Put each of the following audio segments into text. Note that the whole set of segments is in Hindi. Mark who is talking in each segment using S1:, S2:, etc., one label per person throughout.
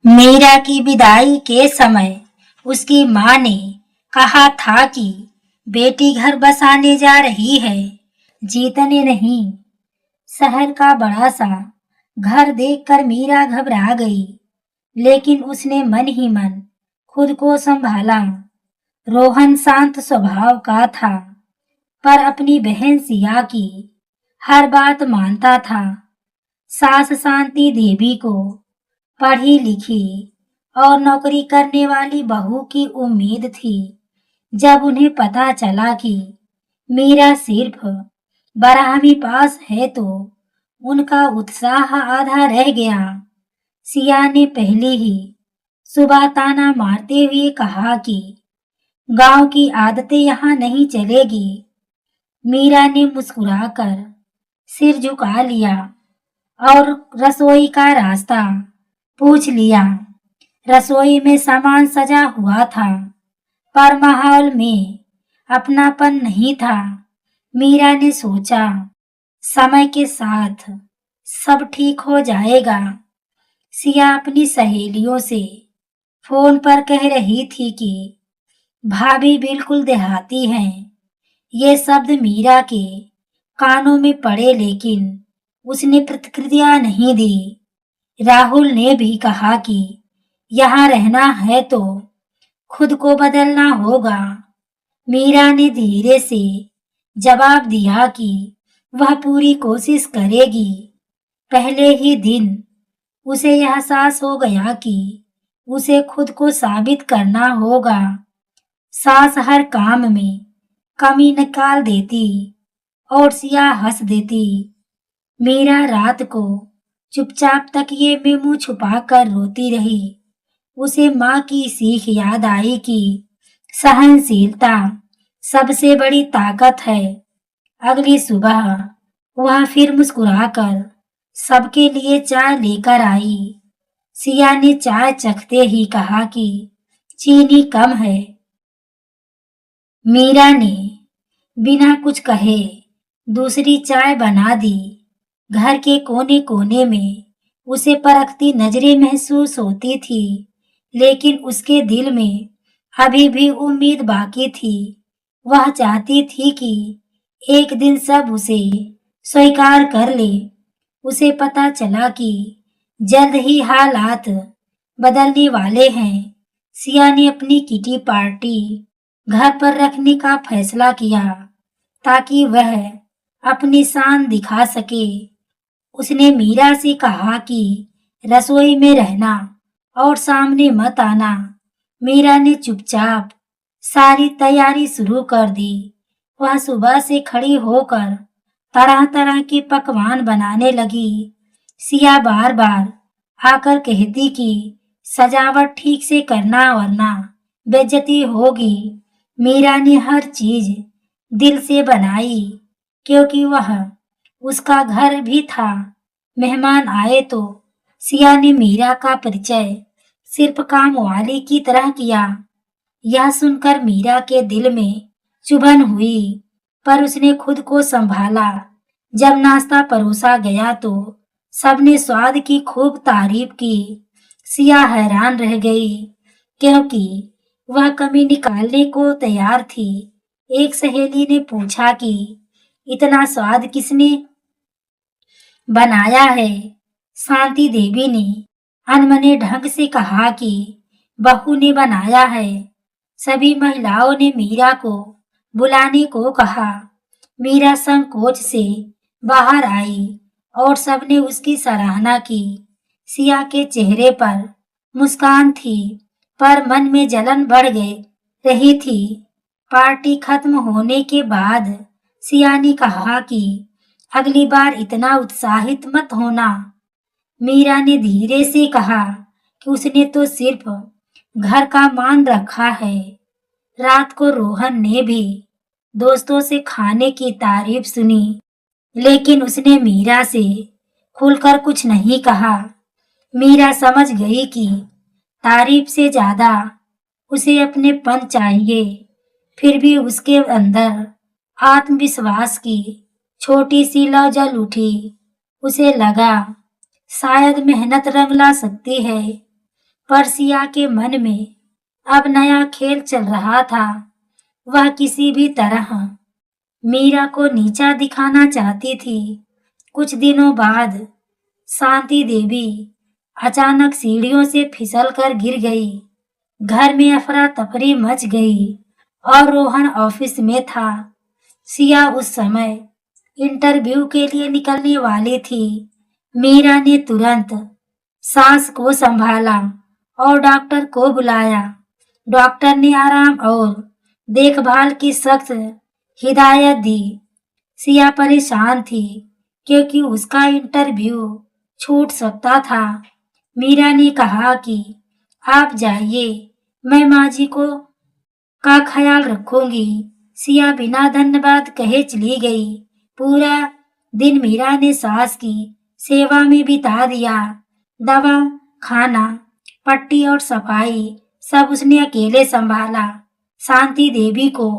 S1: मीरा की विदाई के समय उसकी माँ ने कहा था कि बेटी घर बसाने जा रही है, जीतने नहीं। शहर का बड़ा सा घर देखकर मीरा घबरा गई, लेकिन उसने मन ही मन खुद को संभाला। रोहन शांत स्वभाव का था, पर अपनी बहन सिया की हर बात मानता था। सास शांति देवी को पढ़ी लिखी और नौकरी करने वाली बहू की उम्मीद थी। जब उन्हें पता चला कि मीरा सिर्फ 12वीं पास है तो उनका उत्साह आधा रह गया। सिया ने पहले ही सुबह ताना मारते हुए कहा कि गांव की आदतें यहाँ नहीं चलेगी। मीरा ने मुस्कुराकर सिर झुका लिया और रसोई का रास्ता पूछ लिया। रसोई में सामान सजा हुआ था, पर माहौल में अपनापन नहीं था। मीरा ने सोचा, समय के साथ सब ठीक हो जाएगा। सिया अपनी सहेलियों से फोन पर कह रही थी कि भाभी बिल्कुल देहाती हैं। ये शब्द मीरा के कानों में पड़े, लेकिन उसने प्रतिक्रिया नहीं दी। राहुल ने भी कहा कि यहाँ रहना है तो खुद को बदलना होगा। मीरा ने धीरे से जवाब दिया कि वह पूरी कोशिश करेगी। पहले ही दिन उसे एहसास हो गया कि उसे खुद को साबित करना होगा। सास हर काम में कमी निकाल देती और सिया हंस देती। मीरा रात को चुपचाप तकिए में मुंह छुपाकर रोती रही। उसे माँ की सीख याद आई कि सहनशीलता सबसे बड़ी ताकत है। अगली सुबह वह फिर मुस्कुराकर सबके लिए चाय लेकर आई। सिया ने चाय चखते ही कहा कि चीनी कम है। मीरा ने बिना कुछ कहे दूसरी चाय बना दी। घर के कोने कोने में उसे परखती नजरें महसूस होती थी, लेकिन उसके दिल में अभी भी उम्मीद बाकी थी। वह चाहती थी कि एक दिन सब उसे स्वीकार कर ले। उसे पता चला कि जल्द ही हालात बदलने वाले हैं। सिया ने अपनी किटी पार्टी घर पर रखने का फैसला किया ताकि वह अपनी शान दिखा सके। उसने मीरा से कहा कि रसोई में रहना और सामने मत आना। मीरा ने चुपचाप सारी तैयारी शुरू कर दी। वह सुबह से खड़ी होकर तरह तरह के पकवान बनाने लगी। सिया बार बार आकर कहती कि सजावट ठीक से करना वरना बेइज्जती होगी। मीरा ने हर चीज दिल से बनाई, क्योंकि वह उसका घर भी था। मेहमान आए तो सिया ने मीरा का परिचय सिर्फ काम वाली की तरह किया। यह सुनकर मीरा के दिल में चुभन हुई, पर उसने खुद को संभाला। जब नाश्ता परोसा गया तो सबने स्वाद की खूब तारीफ की। सिया हैरान रह गई, क्योंकि वह कमी निकालने को तैयार थी। एक सहेली ने पूछा कि इतना स्वाद किसने बनाया है? शांति देवी ने अनमने ढंग से कहा कि बहू ने बनाया है। सभी महिलाओं ने मीरा को बुलाने को कहा। मीरा संकोच से बाहर आई और सबने उसकी सराहना की। सिया के चेहरे पर मुस्कान थी, पर मन में जलन बढ़ गई रही थी। पार्टी खत्म होने के बाद सिया ने कहा कि अगली बार इतना उत्साहित मत होना। मीरा ने धीरे से कहा कि उसने तो सिर्फ घर का मान रखा है। रात को रोहन ने भी दोस्तों से खाने की तारीफ सुनी, लेकिन उसने मीरा से खुलकर कुछ नहीं कहा। मीरा समझ गई कि तारीफ से ज्यादा उसे अपनेपन चाहिए। फिर भी उसके अंदर आत्मविश्वास की छोटी सी लौ जल उठी। उसे लगा शायद मेहनत रंग ला सकती है। पर सिया के मन में अब नया खेल चल रहा था। वह किसी भी तरह मीरा को नीचा दिखाना चाहती थी। कुछ दिनों बाद शांति देवी अचानक सीढ़ियों से फिसल कर गिर गई। घर में अफरा तफरी मच गई और रोहन ऑफिस में था। सिया उस समय इंटरव्यू के लिए निकलने वाली थी। मीरा ने तुरंत सांस को संभाला और डॉक्टर को बुलाया। डॉक्टर ने आराम और देखभाल की सख्त हिदायत दी। सिया परेशान थी क्योंकि उसका इंटरव्यू छूट सकता था। मीरा ने कहा कि आप जाइए, मैं माँ जी को का ख्याल रखूंगी। सिया बिना धन्यवाद कहे चली गई। पूरा दिन मीरा ने सास की सेवा में बिता दिया। दवा, खाना, पट्टी और सफाई सब उसने अकेले संभाला। शांति देवी को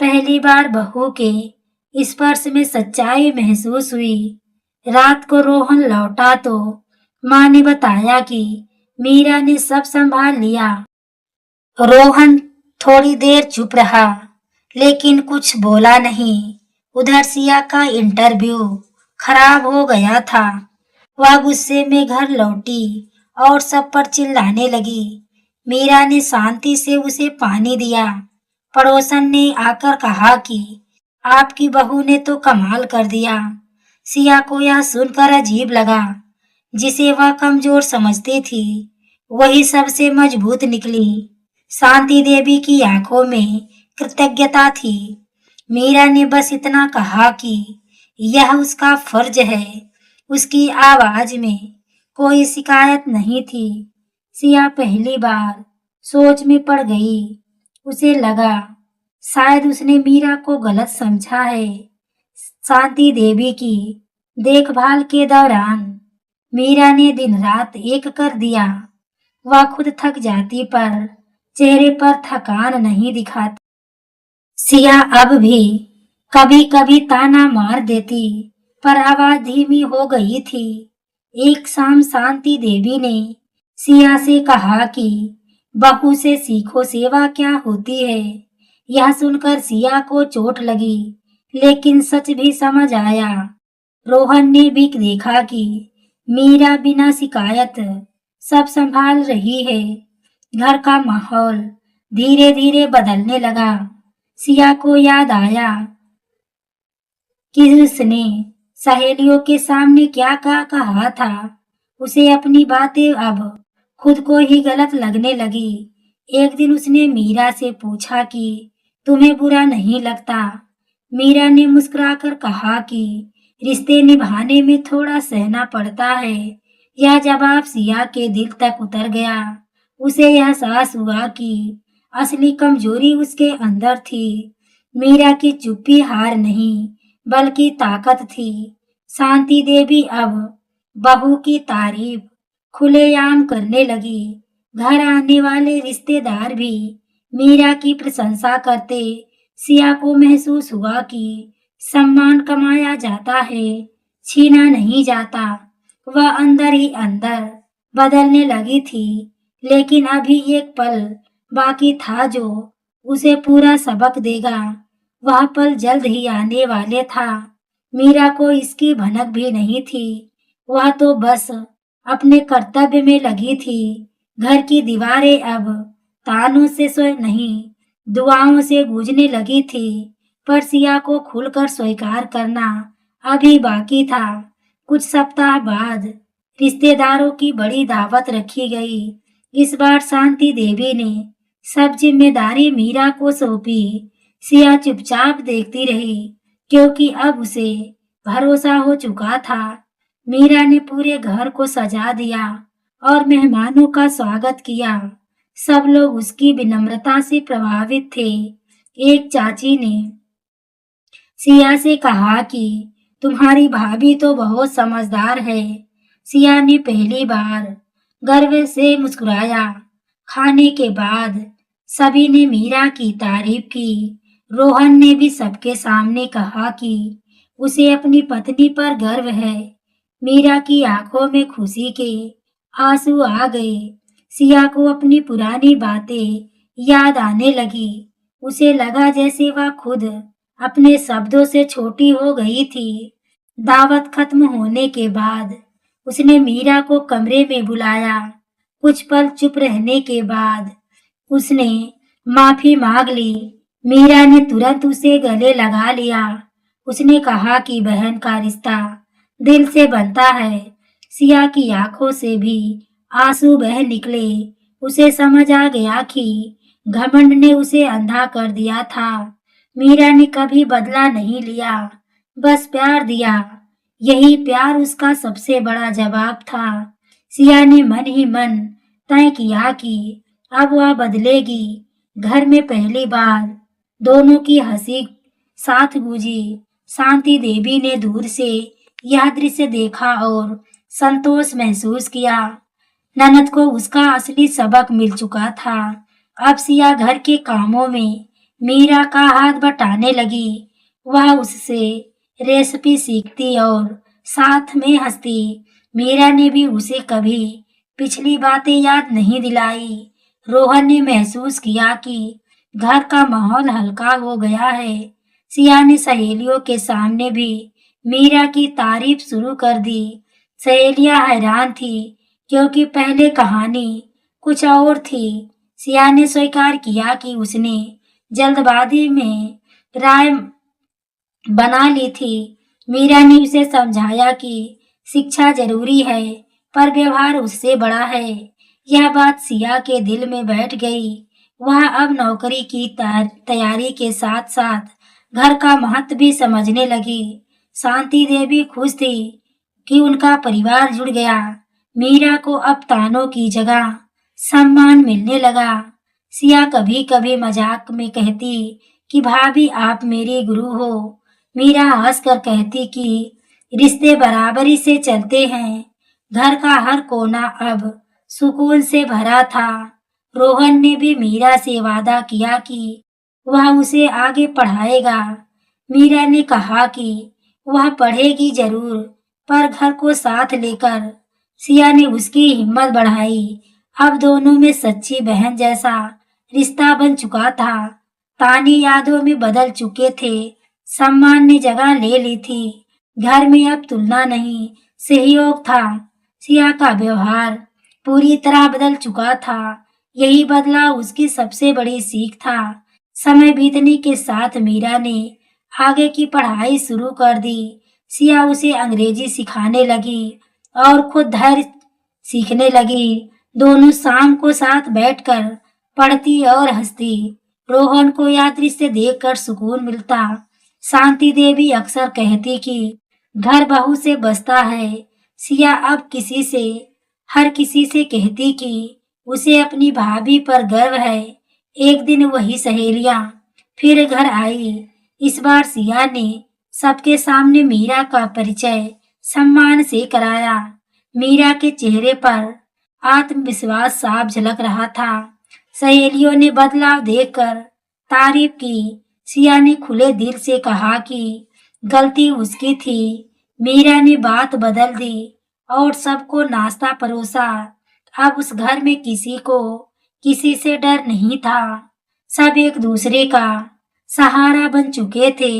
S1: पहली बार बहू के स्पर्श में सच्चाई महसूस हुई। रात को रोहन लौटा तो माँ ने बताया कि मीरा ने सब संभाल लिया। रोहन थोड़ी देर चुप रहा, लेकिन कुछ बोला नहीं। उधर सिया का इंटरव्यू खराब हो गया था। वह गुस्से में घर लौटी और सब पर चिल्लाने लगी। मीरा ने शांति से उसे पानी दिया। पड़ोसन ने आकर कहा कि आपकी बहू ने तो कमाल कर दिया। सिया को यह सुनकर अजीब लगा। जिसे वह कमजोर समझती थी, वही सबसे मजबूत निकली। शांति देवी की आंखों में कृतज्ञता थी। मीरा ने बस इतना कहा कि यह उसका फर्ज है। उसकी आवाज में कोई शिकायत नहीं थी। सिया पहली बार सोच में पड़ गई। उसे लगा शायद उसने मीरा को गलत समझा है। शांति देवी की देखभाल के दौरान मीरा ने दिन रात एक कर दिया। वह खुद थक जाती पर चेहरे पर थकान नहीं दिखाती। सिया अब भी कभी कभी ताना मार देती, पर आवाज धीमी हो गई थी। एक शाम शांति देवी ने सिया से कहा कि बहू से सीखो सेवा क्या होती है। यह सुनकर सिया को चोट लगी, लेकिन सच भी समझ आया। रोहन ने भी देखा कि मीरा बिना शिकायत सब संभाल रही है। घर का माहौल धीरे धीरे बदलने लगा। सिया को याद आया कि उसने सहेलियों के सामने क्या कहा था। उसे अपनी बातें अब खुद को ही गलत लगने लगी। एक दिन उसने मीरा से पूछा कि तुम्हें बुरा नहीं लगता। मीरा ने मुस्कुराकर कहा कि रिश्ते निभाने में थोड़ा सहना पड़ता है। यह जवाब सिया के दिल तक उतर गया। उसे यह एहसास हुआ कि असली कमजोरी उसके अंदर थी। मीरा की चुप्पी हार नहीं, बल्कि ताकत थी। शांति देवी अब बहू की तारीफ खुलेआम करने लगी। घर आने वाले रिश्तेदार भी मीरा की प्रशंसा करते। सिया को महसूस हुआ कि सम्मान कमाया जाता है, छीना नहीं जाता। वह अंदर ही अंदर बदलने लगी थी, लेकिन अभी एक पल बाकी था जो उसे पूरा सबक देगा। वह पल जल्द ही आने वाले था। मीरा को इसकी भनक भी नहीं थी। वह तो बस अपने कर्तव्य में लगी थी। घर की दीवारें अब तानों से नहीं, दुआओं से गूंजने लगी थी। पर सिया को खुलकर स्वीकार करना अभी बाकी था। कुछ सप्ताह बाद रिश्तेदारों की बड़ी दावत रखी गई। इस बार शांति देवी ने सब जिम्मेदारी मीरा को सौंपी। सिया चुपचाप देखती रही, क्योंकि अब उसे भरोसा हो चुका था। मीरा ने पूरे घर को सजा दिया और मेहमानों का स्वागत किया। सब लोग उसकी विनम्रता से प्रभावित थे। एक चाची ने सिया से कहा कि तुम्हारी भाभी तो बहुत समझदार है। सिया ने पहली बार गर्व से मुस्कुराया। खाने के बाद सभी ने मीरा की तारीफ की। रोहन ने भी सबके सामने कहा कि उसे अपनी पत्नी पर गर्व है। मीरा की आंखों में खुशी के आंसू आ गए। सिया को अपनी पुरानी बातें याद आने लगी। उसे लगा जैसे वह खुद अपने शब्दों से छोटी हो गई थी। दावत खत्म होने के बाद उसने मीरा को कमरे में बुलाया। कुछ पल चुप रहने के बाद उसने माफी मांग ली। मीरा ने तुरंत उसे गले लगा लिया। उसने कहा कि बहन का रिश्ता दिल से बनता है। सिया की आंखों से भी आंसू बह निकले। उसे समझ आ गया कि घमंड ने उसे अंधा कर दिया था। मीरा ने कभी बदला नहीं लिया, बस प्यार दिया। यही प्यार उसका सबसे बड़ा जवाब था। सिया ने मन ही मन तय किया कि अब वह बदलेगी। घर में पहली बार दोनों की हंसी साथ गूंजी। शांति देवी ने दूर से यह दृश्य देखा और संतोष महसूस किया। ननद को उसका असली सबक मिल चुका था। अब सिया घर के कामों में मीरा का हाथ बटाने लगी। वह उससे रेसिपी सीखती और साथ में हंसती। मीरा ने भी उसे कभी पिछली बातें याद नहीं दिलाई। रोहन ने महसूस किया कि घर का माहौल हल्का हो गया है। सिया ने सहेलियों के सामने भी मीरा की तारीफ शुरू कर दी। सहेलियां हैरान थी क्योंकि पहले कहानी कुछ और थी। सिया ने स्वीकार किया कि उसने जल्दबाजी में राय बना ली थी। मीरा ने उसे समझाया कि शिक्षा जरूरी है पर व्यवहार उससे बड़ा है। यह बात सिया के दिल में बैठ गई। वह अब नौकरी की तैयारी के साथ साथ घर का महत्व भी समझने लगी। शांति देवी खुश थी कि उनका परिवार जुड़ गया। मीरा को अब तानों की जगह सम्मान मिलने लगा। सिया कभी कभी मजाक में कहती कि भाभी आप मेरी गुरु हो। मीरा हंसकर कहती कि रिश्ते बराबरी से चलते हैं। घर का हर कोना अब सुकून से भरा था। रोहन ने भी मीरा से वादा किया कि वह उसे आगे पढ़ाएगा। मीरा ने कहा कि वह पढ़ेगी जरूर पर घर को साथ लेकर। सिया ने उसकी हिम्मत बढ़ाई। अब दोनों में सच्ची बहन जैसा रिश्ता बन चुका था। ताने यादों में बदल चुके थे। सम्मान ने जगह ले ली थी। घर में अब तुलना नहीं, सहयोग था। सिया का व्यवहार पूरी तरह बदल चुका था। यही बदलाव उसकी सबसे बड़ी सीख था। समय बीतने के साथ मीरा ने आगे की पढ़ाई शुरू कर दी। सिया उसे अंग्रेजी सिखाने लगी और खुद धैर्य सीखने लगी। दोनों शाम को साथ बैठकर पढ़ती और हंसती। रोहन को यह दृश्य देखकर सुकून मिलता। शांति देवी अक्सर कहती कि घर बहू से बसता है। सिया अब हर किसी से कहती कि उसे अपनी भाभी पर गर्व है। एक दिन वही सहेलियां फिर घर आई। इस बार सिया ने सबके सामने मीरा का परिचय सम्मान से कराया। मीरा के चेहरे पर आत्मविश्वास साफ झलक रहा था। सहेलियों ने बदलाव देखकर तारीफ की। सिया ने खुले दिल से कहा कि गलती उसकी थी। मीरा ने बात बदल दी और सबको नाश्ता परोसा। अब उस घर में किसी से डर नहीं था। सब एक दूसरे का सहारा बन चुके थे।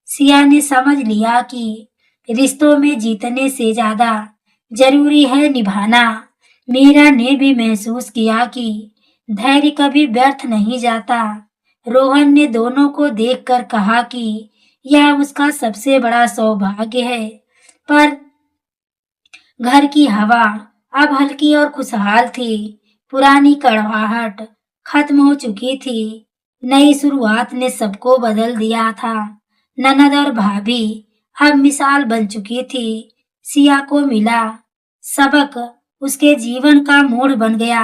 S1: सिया ने समझ लिया कि रिश्तों में जीतने से ज्यादा जरूरी है निभाना। मीरा ने भी महसूस किया कि धैर्य कभी व्यर्थ नहीं जाता। रोहन ने दोनों को देखकर कहा कि यह उसका सबसे बड़ा सौभाग्य है। पर घर की हवा अब हल्की और खुशहाल थी। पुरानी कड़वाहट खत्म हो चुकी थी। नई शुरुआत ने सबको बदल दिया था। ननद और भाभी अब मिसाल बन चुकी थी। सिया को मिला सबक उसके जीवन का मोड़ बन गया।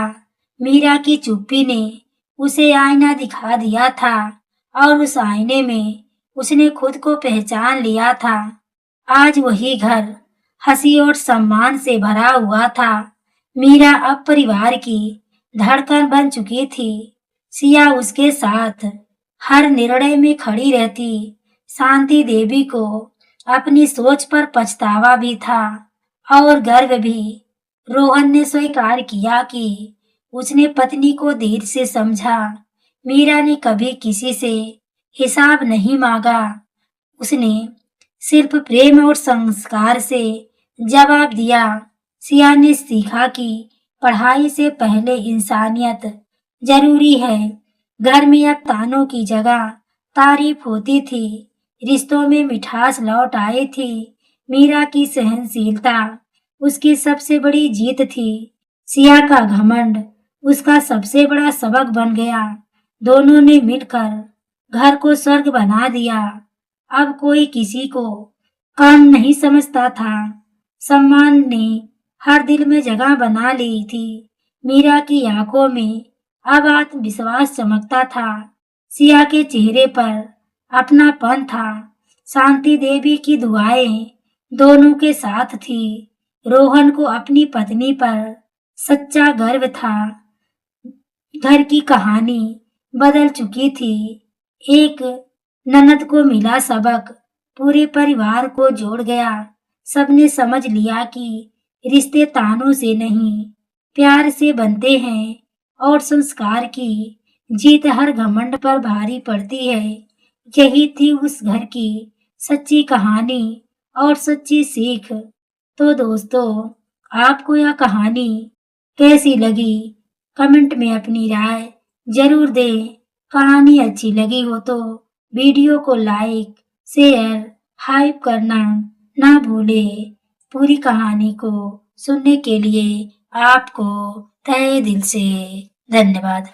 S1: मीरा की चुप्पी ने उसे आईना दिखा दिया था और उस आईने में उसने खुद को पहचान लिया था। आज वही घर हंसी और सम्मान से भरा हुआ था। मीरा अब परिवार की धड़कन बन चुकी थी। सिया उसके साथ हर निर्णय में खड़ी रहती। शांति देवी को अपनी सोच पर पछतावा भी था और गर्व भी। रोहन ने स्वीकार किया कि उसने पत्नी को धीरे से समझा। मीरा ने कभी किसी से हिसाब नहीं मांगा। उसने सिर्फ प्रेम और संस्कार से जवाब दिया। सिया ने सीखा कि पढ़ाई से पहले इंसानियत जरूरी है। घर में अब तानों की जगह तारीफ होती थी। रिश्तों में मिठास लौट आई थी। मीरा की सहनशीलता उसकी सबसे बड़ी जीत थी। सिया का घमंड उसका सबसे बड़ा सबक बन गया। दोनों ने मिलकर घर को स्वर्ग बना दिया। अब कोई किसी को कम नहीं समझता था। सम्मान ने हर दिल में जगह बना ली थी। मीरा की आंखों में अब आत्मविश्वास चमकता था। सिया के चेहरे पर अपनापन था। शांति देवी की दुआएं दोनों के साथ थी। रोहन को अपनी पत्नी पर सच्चा गर्व था। घर की कहानी बदल चुकी थी। एक ननद को मिला सबक पूरे परिवार को जोड़ गया। सबने समझ लिया कि रिश्ते तानों से नहीं प्यार से बनते हैं और संस्कार की जीत हर घमंड पर भारी पड़ती है। यही थी उस घर की सच्ची कहानी और सच्ची सीख। तो दोस्तों, आपको यह कहानी कैसी लगी? कमेंट में अपनी राय जरूर दें। कहानी अच्छी लगी हो तो वीडियो को लाइक, शेयर, हाइप करना ना भूलें। पूरी कहानी को सुनने के लिए आपको तहे दिल से धन्यवाद।